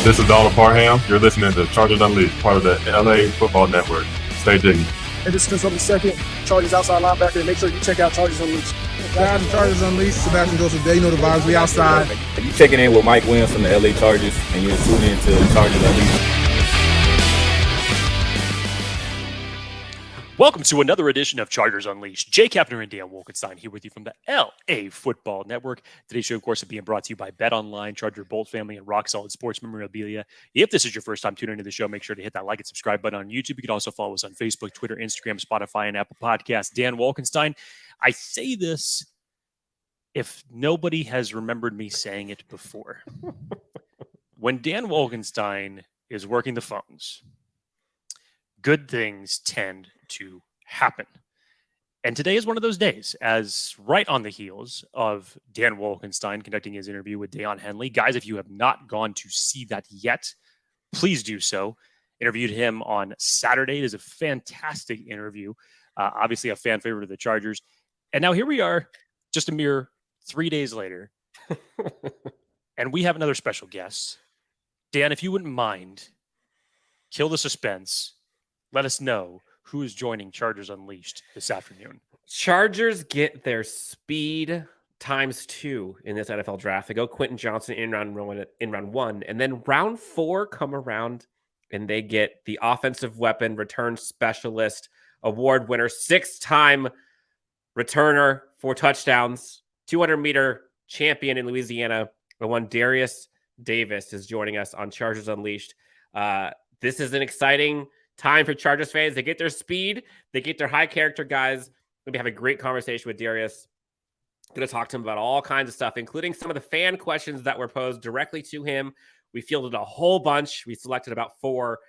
This is Donald Parham. You're listening to Chargers Unleashed, part of the LAFB Network. Stay jiggy. Hey, this is Chris the second, Chargers outside linebacker. And make sure you check out Chargers Unleashed. Guys, Chargers Unleashed. Sebastian Joseph Day, you know the vibes. We outside. You checking in with Mike Williams from the LA Chargers, and you're tuning into Chargers Unleashed. Welcome to another edition of Chargers Unleashed. Jake Hefner and Dan Wolkenstein here with you from the LAFB Network. Today's show, of course, is being brought to you by Bet Online, Charger Bolt Family, and Rock Solid Sports Memorabilia. If this is your first time tuning into the show, make sure to hit that like and subscribe button on YouTube. You can also follow us on Facebook, Twitter, Instagram, Spotify, and Apple Podcasts. Dan Wolkenstein, I say this if nobody has remembered me saying it before. When Dan Wolkenstein is working the phones, good things tend to happen. And today is one of those days, as right on the heels of Dan Wolkenstein conducting his interview with Deion Henley. Guys, if you have not gone to see that yet, please do so. Interviewed him on Saturday. It is a fantastic interview. Obviously a fan favorite of the Chargers. And now here we are, just a mere 3 days later. And we have another special guest. Dan, if you wouldn't mind, kill the suspense. Let us know who is joining Chargers Unleashed this afternoon. Chargers get their speed ×2 in this NFL draft. They go Quentin Johnston in round one, and then round 4 come around and they get the offensive weapon return specialist award winner, 6-time returner, 4 touchdowns, 200-meter champion in Louisiana. The one Derius Davis is joining us on Chargers Unleashed. This is an exciting time for Chargers fans. They get their speed. They get their high character guys. We're going to have a great conversation with Darius. Going to talk to him about all kinds of stuff, including some of the fan questions that were posed directly to him. We fielded a whole bunch. We selected about 4.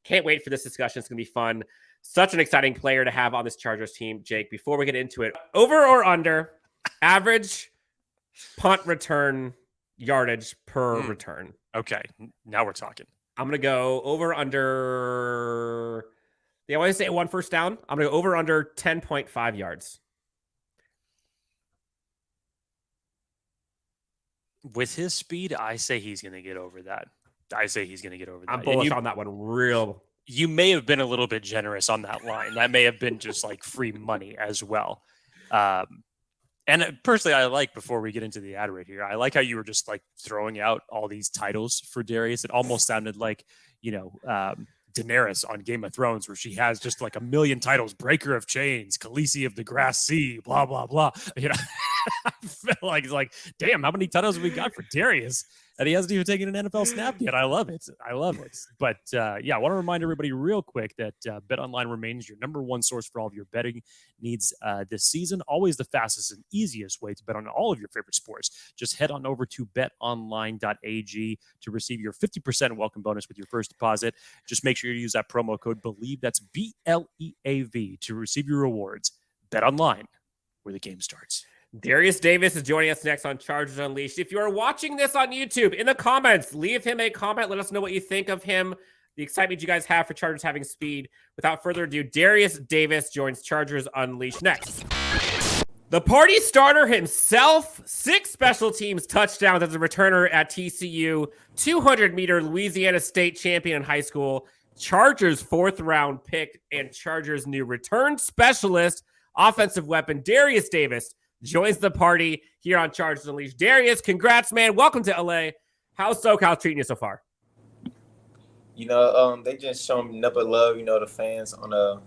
Can't wait for this discussion. It's going to be fun. Such an exciting player to have on this Chargers team. Jake, before we get into it, over or under average punt return yardage per return? Okay, now we're talking. I'm going to go over under. They always say 1 first down. I'm going to go over under 10.5 yards. With his speed, I say he's going to get over that. I'm bullish on that one. Real. You may have been a little bit generous on that line. That may have been just like free money as well. And personally, I like, before we get into the ad right here, I like how you were just like throwing out all these titles for Darius. It almost sounded like, Daenerys on Game of Thrones, where she has just like a million titles: Breaker of Chains, Khaleesi of the Grass Sea, blah, blah, blah. I feel like it's like, damn, how many titles have we got for Darius? And he hasn't even taken an NFL snap yet. I love it. But I want to remind everybody real quick that BetOnline remains your number one source for all of your betting needs this season. Always the fastest and easiest way to bet on all of your favorite sports. Just head on over to betonline.ag to receive your 50% welcome bonus with your first deposit. Just make sure you use that promo code BELIEVE. That's BLEAV to receive your rewards. BetOnline, where the game starts. Derius Davis is joining us next on Chargers Unleashed. If you are watching this on YouTube, in the comments, leave him a comment. Let us know what you think of him, the excitement you guys have for Chargers having speed. Without further ado, Derius Davis joins Chargers Unleashed next. The party starter himself, 6 special teams touchdowns as a returner at TCU, 200-meter Louisiana State champion in high school, Chargers 4th-round pick, and Chargers new return specialist, offensive weapon, Derius Davis, joins the party here on Chargers Unleashed. Darius, congrats, man. Welcome to LA. How's SoCal treating you so far? They just showing nothing but love. The fans on the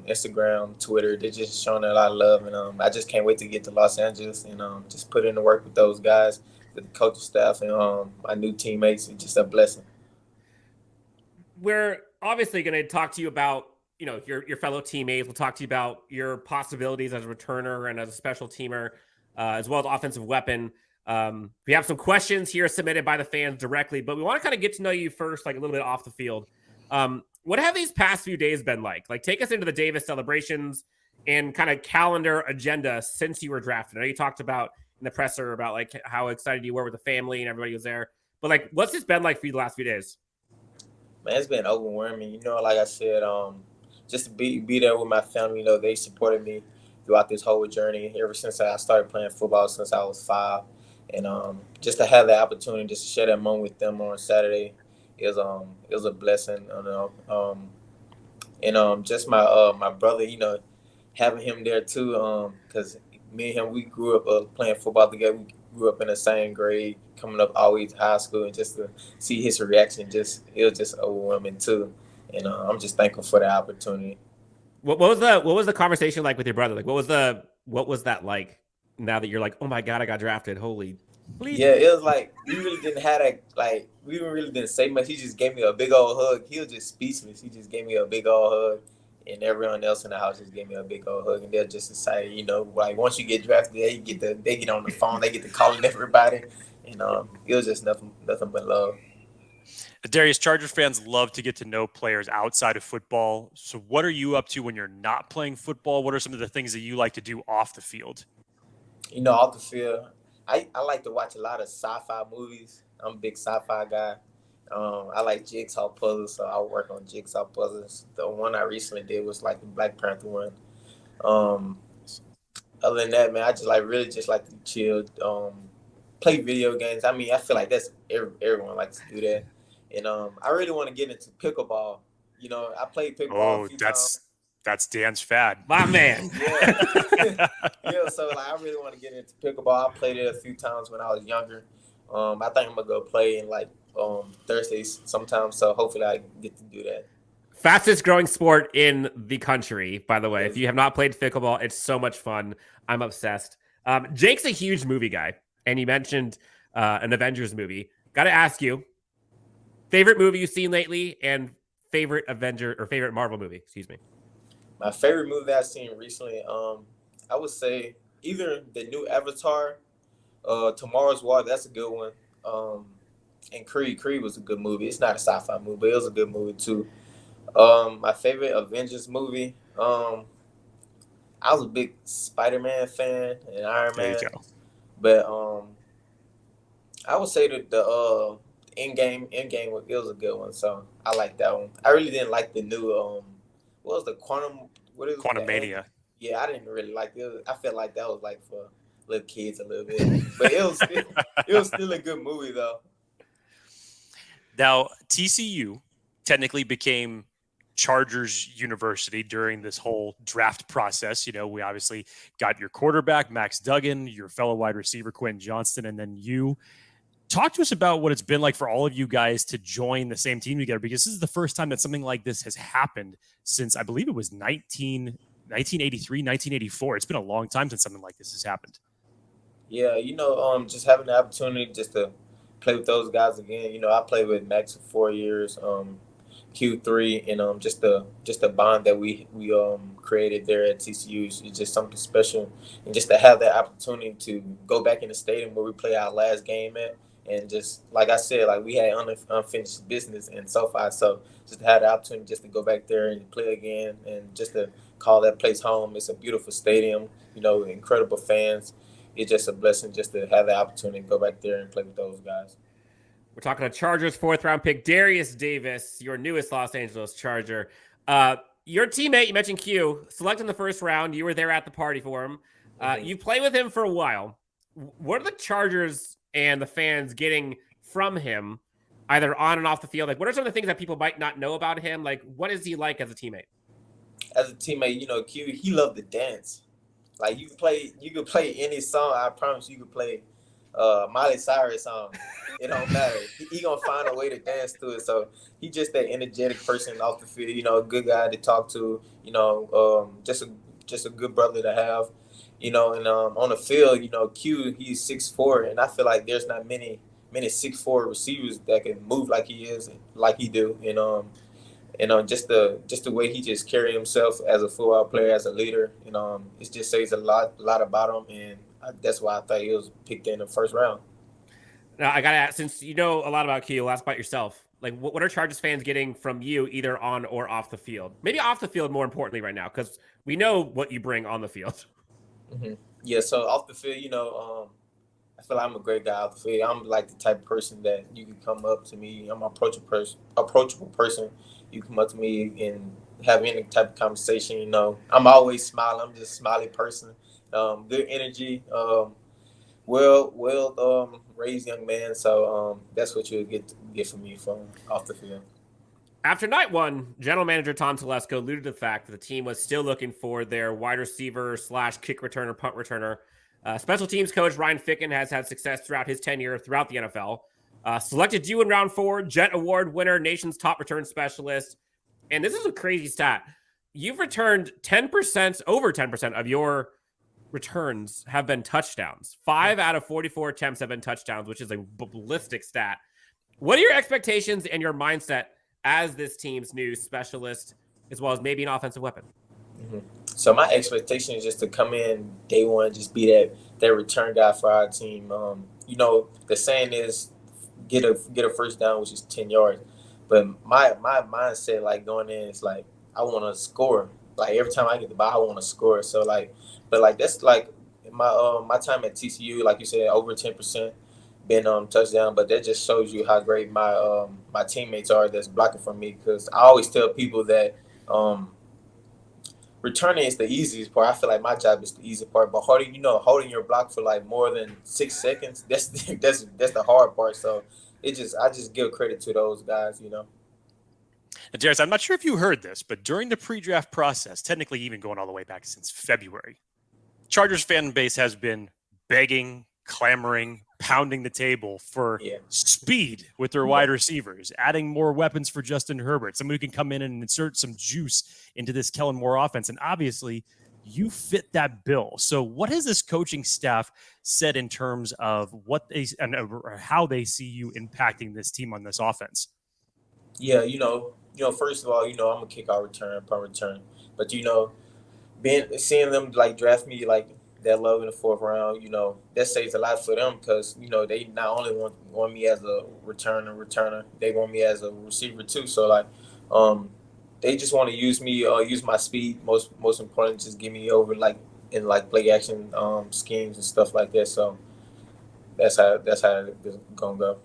Instagram, Twitter, they just showing a lot of love, and I just can't wait to get to Los Angeles and just put in the work with those guys, with the coaching staff, and my new teammates. It's just a blessing. We're obviously going to talk to you about your fellow teammates. We'll talk to you about your possibilities as a returner and as a special teamer, as well as offensive weapon. We have some questions here submitted by the fans directly, but we want to kind of get to know you first, like a little bit off the field. What have these past few days been like? Like, take us into the Davis celebrations and kind of calendar agenda since you were drafted. I know you talked about in the presser about like how excited you were with the family and everybody was there, but like, what's this been like for you the last few days? Man, it's been overwhelming. Like I said, just to be there with my family. They supported me throughout this whole journey ever since I started playing football since I was 5. And just to have the opportunity just to share that moment with them on Saturday, it was a blessing. And just my brother, having him there too, because me and him, we grew up playing football together. We grew up in the same grade, coming up always high school, and just to see his reaction, it was just overwhelming too. And I'm just thankful for the opportunity. What was the conversation like with your brother? Like, what was that like? Now that you're like, oh my God, I got drafted. Holy. Bleed. Yeah, it was like we really didn't have that. Like we really didn't say much. He just gave me a big old hug. He was just speechless. He just gave me a big old hug, and everyone else in the house just gave me a big old hug. And they're just excited, like once you get drafted, they get on the phone, they get to calling everybody, and it was just nothing but love. Darius, Chargers fans love to get to know players outside of football. So what are you up to when you're not playing football? What are some of the things that you like to do off the field? Off the field, I like to watch a lot of sci-fi movies. I'm a big sci-fi guy. I like jigsaw puzzles, so I work on jigsaw puzzles. The one I recently did was like the Black Panther one. Other than that, man, I just really like to chill, play video games. I mean, I feel like that's everyone likes to do that. And I really want to get into pickleball. I played pickleball a few times. That's Dan's fad. My man. Yeah. Yeah, so I really want to get into pickleball. I played it a few times when I was younger. I think I'm gonna go play in Thursdays sometime. So hopefully I get to do that. Fastest growing sport in the country, by the way. If you have not played pickleball, it's so much fun. I'm obsessed. Jake's a huge movie guy, and he mentioned an Avengers movie. Got to ask you, favorite movie you've seen lately, and favorite favorite Marvel movie? Excuse me. My favorite movie I've seen recently, I would say either the new Avatar, Tomorrow's War. That's a good one. And Creed was a good movie. It's not a sci-fi movie, but it was a good movie too. My favorite Avengers movie. I was a big Spider-Man fan and Iron Man. There you go. But I would say that the Endgame it was a good one. So I like that one. I really didn't like the new what was the Quantum Mania? Yeah, I didn't really like it. I felt like that was like for little kids a little bit, but it was still a good movie though. Now, TCU technically became Chargers University during this whole draft process. We obviously got your quarterback, Max Duggan, your fellow wide receiver, Quentin Johnston, and then you. Talk to us about what it's been like for all of you guys to join the same team together, because this is the first time that something like this has happened since, I believe it was 1983, 1984. It's been a long time since something like this has happened. Yeah, just having the opportunity just to play with those guys again. I played with Max for 4 years, Q3, and just the bond that we created there at TCU is just something special. And just to have that opportunity to go back in the stadium where we play our last game at, and just like I said, we had unfinished business in SoFi, so just to have the opportunity just to go back there and play again, and just to call that place home. It's a beautiful stadium, incredible fans. It's just a blessing just to have the opportunity to go back there and play with those guys. We're talking to Chargers 4th-round pick Derius Davis, your newest Los Angeles Charger. Your teammate, you mentioned Q, selected in the 1st round. You were there at the party for him. You played with him for a while. What are the Chargers and the fans getting from him, either on and off the field? What are some of the things that people might not know about him? What is he like as a teammate? As a teammate, Q, he loved to dance. You could play any song. I promise you could play Miley Cyrus song. It don't matter. He gonna find a way to dance to it. So he just that energetic person off the field. A good guy to talk to. Just a good brother to have. And on the field, Q, he's 6'4", and I feel like there's not many 6'4" receivers that can move like he is, like he do. Just the way he just carry himself as a football player, as a leader. It just says a lot about him, and that's why I thought he was picked in the 1st round. Now I gotta ask, since you know a lot about Q, ask about yourself. What are Chargers fans getting from you, either on or off the field? Maybe off the field, more importantly, right now, because we know what you bring on the field. Mm-hmm. Yeah, so off the field, I feel like I'm a great guy off the field. I'm the type of person that you can come up to me. I'm an approachable person. You come up to me and have any type of conversation. I'm always smiling. I'm just a smiley person. Good energy. raised young man. So that's what you'll get from me from off the field. After night one, general manager Tom Telesco alluded to the fact that the team was still looking for their wide receiver / kick returner, punt returner. Special teams coach Ryan Ficken has had success throughout his tenure throughout the NFL. Selected you in round 4, Jet Award winner, nation's top return specialist. And this is a crazy stat. You've returned 10%, over 10% of your returns have been touchdowns. 5 out of 44 attempts have been touchdowns, which is a ballistic stat. What are your expectations and your mindset as this team's new specialist, as well as maybe an offensive weapon? Mm-hmm. So my expectation is just to come in day one, just be that return guy for our team. The saying is get a first down, which is 10 yards. But my mindset, like, going in is like, I want to score. Like, every time I get the ball, I want to score. So that's like my time at TCU, like you said, over 10% been touchdown. But that just shows you how great my teammates are that's blocking for me. Because I always tell people that returning is the easiest part. I feel like my job is the easy part. But holding your block for like more than 6 seconds, that's the hard part. So I just give credit to those guys, Now, Darius, I'm not sure if you heard this, but during the pre-draft process, technically even going all the way back since February, Chargers fan base has been begging, clamoring, pounding the table for speed with their wide receivers, adding more weapons for Justin Herbert, somebody who can come in and insert some juice into this Kellen Moore offense. And obviously, you fit that bill. So what has this coaching staff said in terms of what they and how they see you impacting this team on this offense? Yeah, first of all, I'm a kickoff return, punt return. But seeing them like draft me like that low in the 4th round, that saves a lot for them because they not only want me as a returner, they want me as a receiver too. So they just want to use me, use my speed. Most important, just get me over like in like play action schemes and stuff like that. So that's how it's gonna go.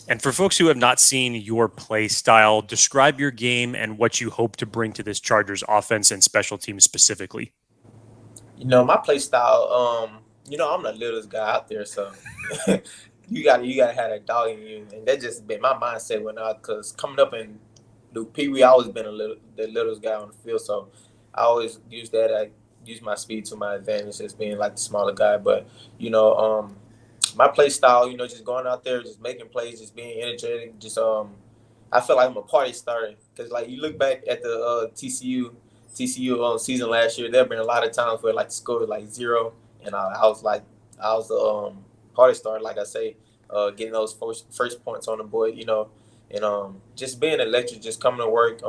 And for folks who have not seen your play style, describe your game and what you hope to bring to this Chargers offense and special teams specifically. My play style, I'm the littlest guy out there, so you gotta have that dog in you, and that just been my mindset when because coming up in the Pee Wee, I always been the littlest guy on the field, so I always use that. I use my speed to my advantage as being like the smaller guy, but my play style, just going out there, just making plays, just being energetic, just I feel like I'm a party starter because like you look back at the TCU season last year, there have been a lot of times where like the score was like 0, and I was the party starter, like I say, getting those first points on the board, and just being electric, just coming to work,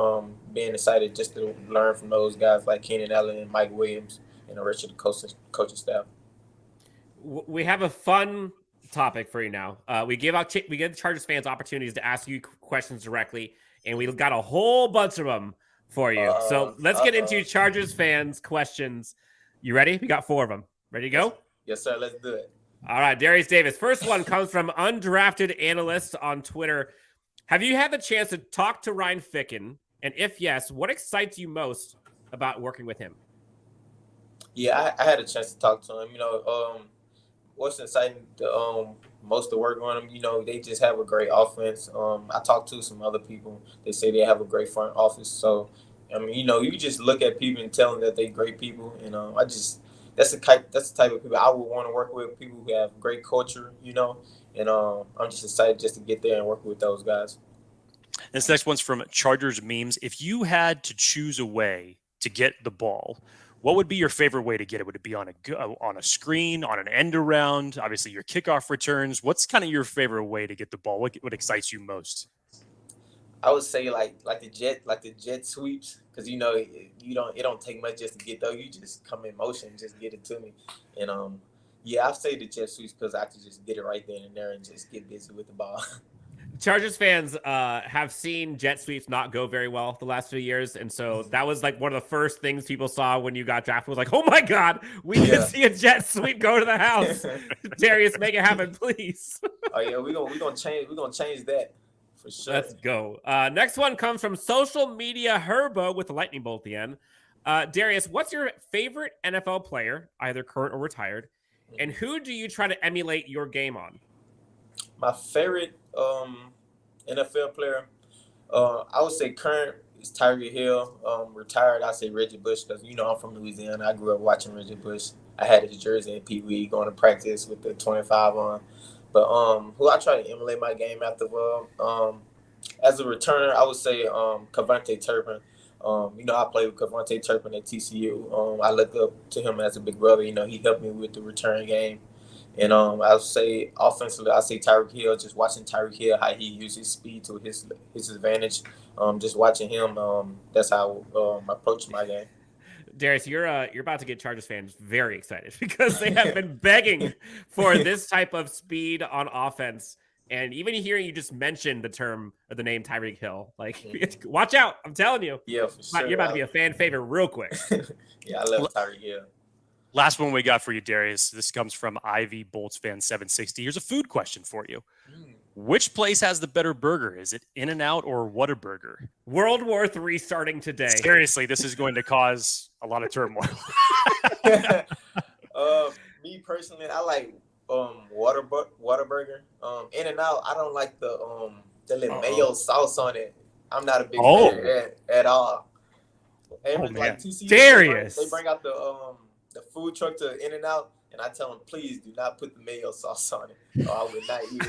being excited just to learn from those guys like Keenan Allen and Mike Williams and the rest of the coaching staff. We have a fun topic for you now. We give the Chargers fans opportunities to ask you questions directly, and we got a whole bunch of them for you. So let's get into Chargers fans' questions. You ready? We got 4 of them. Ready to go? Yes, sir. Let's do it. All right, Derius Davis. First one comes from undrafted analyst on Twitter. Have you had the chance to talk to Ryan Ficken? And if yes, what excites you most about working with him? Yeah, I had a chance to talk to him. What's exciting most to work on them, they just have a great offense. I talked to some other people. They say they have a great front office. So, you just look at people and tell them that they're great people. And that's the type of people I would want to work with, people who have great culture, and I'm just excited just to get there and work with those guys. This next one's from Chargers Memes. If you had to choose a way to get the ball, what would be your favorite way to get it? Would it be on a screen, on an end around? Obviously, your kickoff returns. What's kind of your favorite way to get the ball? What excites you most? I would say like the jet sweeps, because it don't take much just to get though. You just come in motion, just get it to me, and I'd say the jet sweeps because I could just get it right then and there and just get busy with the ball. Chargers fans have seen jet sweeps not go very well the last few years. And so that was like one of the first things people saw when you got drafted was like, oh my God, we can see a jet sweep go to the house. Darius, make it happen, please. Oh yeah, we're gonna change that for sure. Let's go. Next one comes from social media Herbo with a lightning bolt at the end. Darius, what's your favorite NFL player, either current or retired? And who do you try to emulate your game on? My favorite NFL player, I would say current is Tyreek Hill. Retired, I say Reggie Bush because I'm from Louisiana. I grew up watching Reggie Bush. I had his jersey in Pee Wee, going to practice with the 25 on. But who I try to emulate my game after, as a returner, I would say Cavante Turpin. I played with Cavante Turpin at TCU. I look up to him as a big brother. He helped me with the return game. And I would say offensively, I say Tyreek Hill. Just watching Tyreek Hill, how he uses speed to his advantage. Just watching him, that's how I approach my game. Darius, you're about to get Chargers fans very excited because they have been begging for this type of speed on offense. And even hearing you just mention the term or the name Tyreek Hill, watch out! I'm telling you, yeah, for sure. You're about to be a fan favorite real quick. Yeah, I love Tyreek Hill. Last one we got for you, Darius. This comes from Ivy Bolts fan 760. Here's a food question for you. Which place has the better burger? Is it In-N-Out or Whataburger? World War III starting today. Seriously, this is going to cause a lot of turmoil. Me personally, I like Whataburger. In-N-Out, I don't like the little mayo sauce on it. I'm not a big fan at all. Like TCU, Darius, they bring out the food truck to In-N-Out, and I tell them, please do not put the mayo sauce on it, or I would not eat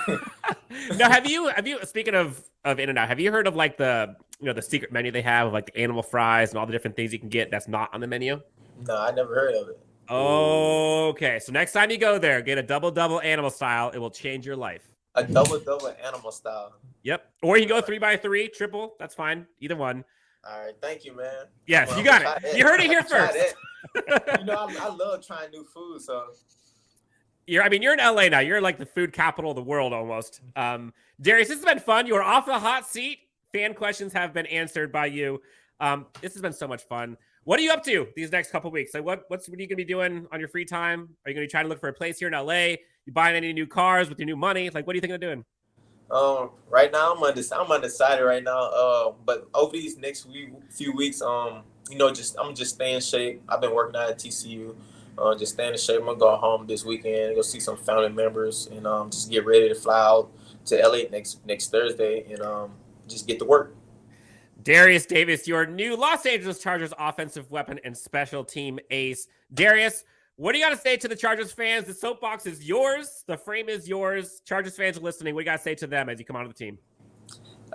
it. Now, have you speaking of In-N-Out, have you heard of like the secret menu they have of like the animal fries and all the different things you can get that's not on the menu? No, I never heard of it. Okay, so next time you go there, get a double animal style. It will change your life. A double animal style. Yep. Or you can go 3x3, triple. That's fine. Either one. All right, thank you, man. Yes, you got it. You heard it here first. I love trying new food. So you're in LA now. You're like the food capital of the world almost. Darius, this has been fun. You are off the hot seat. Fan questions have been answered by you. This has been so much fun. What are you up to these next couple of weeks? Like, what are you gonna be doing on your free time? Are you gonna be trying to look for a place here in LA? You buying any new cars with your new money? Like, what are you thinking of doing? Right now I'm undecided right now. But over these next few weeks, I'm just staying in shape. I've been working out at TCU. Just staying in shape. I'm gonna go home this weekend, go see some family members, and just get ready to fly out to LA next Thursday, and just get to work. Derius Davis, your new Los Angeles Chargers offensive weapon and special team ace. Darius, what do you got to say to the Chargers fans? The soapbox is yours. The frame is yours. Chargers fans are listening. What do you got to say to them as you come onto the team?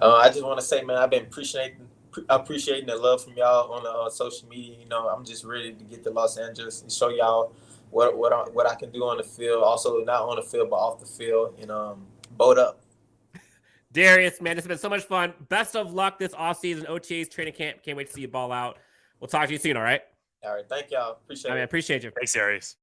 I just want to say, man, I've been appreciating the love from y'all on social media. I'm just ready to get to Los Angeles and show y'all what I can do on the field. Also, not on the field, but off the field, and boat up. Darius, man, it's been so much fun. Best of luck this offseason, OTAs, training camp. Can't wait to see you ball out. We'll talk to you soon, all right? All right, thank y'all. Appreciate it. I appreciate you. Thanks, Darius.